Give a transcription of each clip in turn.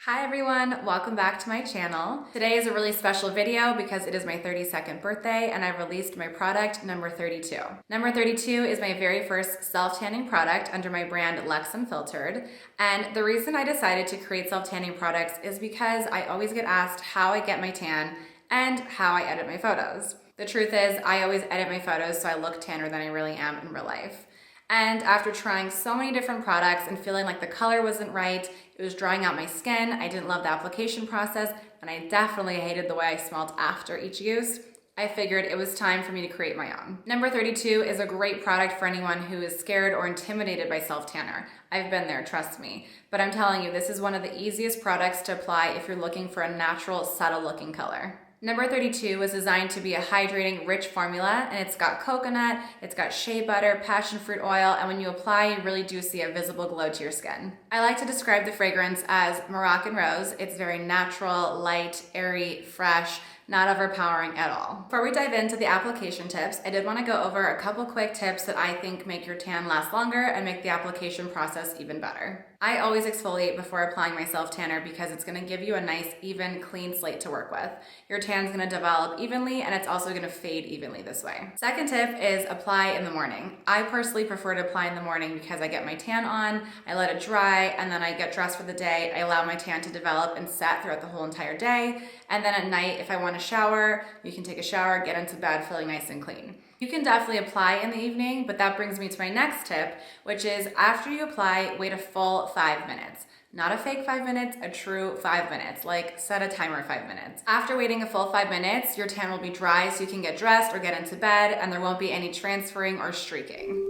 Hi everyone, welcome back to my channel. Today is a really special video because it is my 32nd birthday and I released my product number 32. Number 32 is my very first self-tanning product under my brand Lex Unfiltered. And the reason I decided to create self-tanning products is because I always get asked how I get my tan and how I edit my photos. The truth is, I always edit my photos so I look tanner than I really am in real life. And after trying so many different products and feeling like the color wasn't right, it was drying out my skin, I didn't love the application process, and I definitely hated the way I smelled after each use, I figured it was time for me to create my own. Number 32 is a great product for anyone who is scared or intimidated by self-tanner. I've been there, trust me. But I'm telling you, this is one of the easiest products to apply if you're looking for a natural, subtle looking color. Number 32 was designed to be a hydrating, rich formula, and it's got coconut, it's got shea butter, passion fruit oil, and when you apply, you really do see a visible glow to your skin. I like to describe the fragrance as Moroccan rose. It's very natural, light, airy, fresh, not overpowering at all. Before we dive into the application tips, I did want to go over a couple quick tips that I think make your tan last longer and make the application process even better. I always exfoliate before applying my self-tanner because it's going to give you a nice, even, clean slate to work with. Your tan's going to develop evenly and it's also going to fade evenly this way. Second tip is apply in the morning. I personally prefer to apply in the morning because I get my tan on, I let it dry, and then I get dressed for the day. I allow my tan to develop and set throughout the whole entire day. And then at night, if I want to shower, you can take a shower, get into bed feeling nice and clean. You can definitely apply in the evening, but that brings me to my next tip, which is after you apply, wait a full 5 minutes. Not a fake 5 minutes, a true 5 minutes, like set a timer 5 minutes. After waiting a full 5 minutes, your tan will be dry so you can get dressed or get into bed and there won't be any transferring or streaking.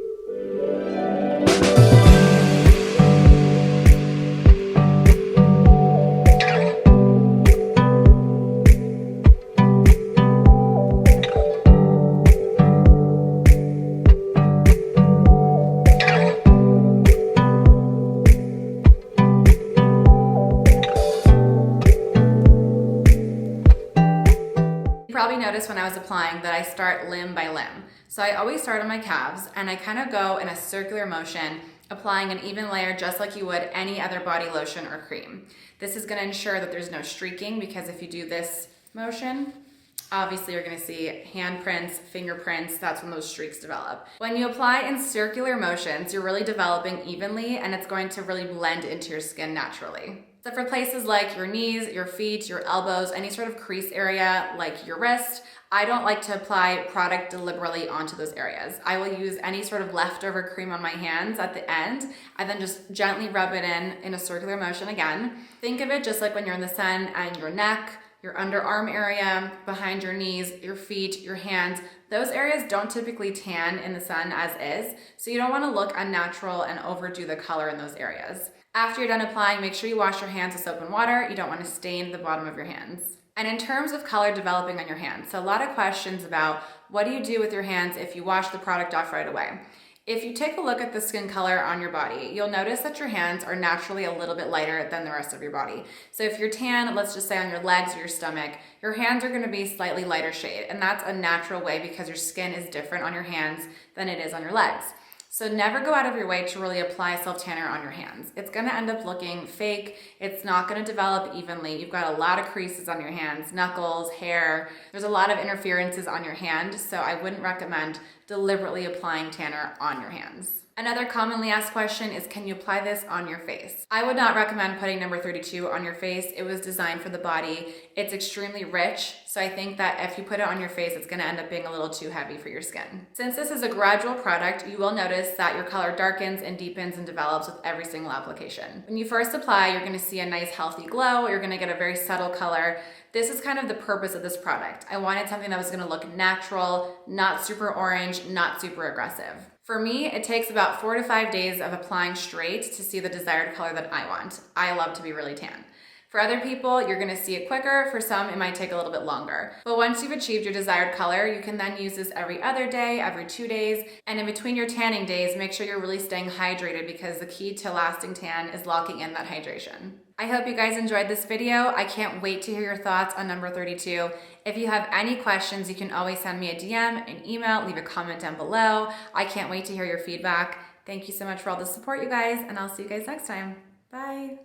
You probably noticed when I was applying that I start limb by limb. So I always start on my calves and I kind of go in a circular motion, applying an even layer just like you would any other body lotion or cream. This is going to ensure that there's no streaking because if you do this motion, obviously you're going to see handprints, fingerprints, that's when those streaks develop. When you apply in circular motions, you're really developing evenly and it's going to really blend into your skin naturally. So for places like your knees, your feet, your elbows, any sort of crease area like your wrist, I don't like to apply product deliberately onto those areas. I will use any sort of leftover cream on my hands at the end and then just gently rub it in a circular motion again. Think of it just like when you're in the sun and your neck, your underarm area, behind your knees, your feet, your hands. Those areas don't typically tan in the sun as is, so you don't want to look unnatural and overdo the color in those areas. After you're done applying, make sure you wash your hands with soap and water. You don't want to stain the bottom of your hands. And in terms of color developing on your hands, so a lot of questions about what do you do with your hands if you wash the product off right away. If you take a look at the skin color on your body, you'll notice that your hands are naturally a little bit lighter than the rest of your body. So if you're tan, let's just say on your legs or your stomach, your hands are going to be slightly lighter shade. And that's a natural way because your skin is different on your hands than it is on your legs. So never go out of your way to really apply a self-tanner on your hands. It's going to end up looking fake. It's not going to develop evenly. You've got a lot of creases on your hands, knuckles, hair. There's a lot of interferences on your hand, so I wouldn't recommend deliberately applying tanner on your hands. Another commonly asked question is, can you apply this on your face? I would not recommend putting number 32 on your face. It was designed for the body. It's extremely rich, so I think that if you put it on your face, it's gonna end up being a little too heavy for your skin. Since this is a gradual product, you will notice that your color darkens and deepens and develops with every single application. When you first apply, you're gonna see a nice healthy glow. You're gonna get a very subtle color. This is kind of the purpose of this product. I wanted something that was gonna look natural, not super orange, not super aggressive. For me, it takes about 4 to 5 days of applying straight to see the desired color that I want. I love to be really tan. For other people, you're gonna see it quicker. For some, it might take a little bit longer. But once you've achieved your desired color, you can then use this every other day, every 2 days. And in between your tanning days, make sure you're really staying hydrated because the key to lasting tan is locking in that hydration. I hope you guys enjoyed this video. I can't wait to hear your thoughts on number 32. If you have any questions, you can always send me a DM, an email, leave a comment down below. I can't wait to hear your feedback. Thank you so much for all the support, you guys, and I'll see you guys next time. Bye.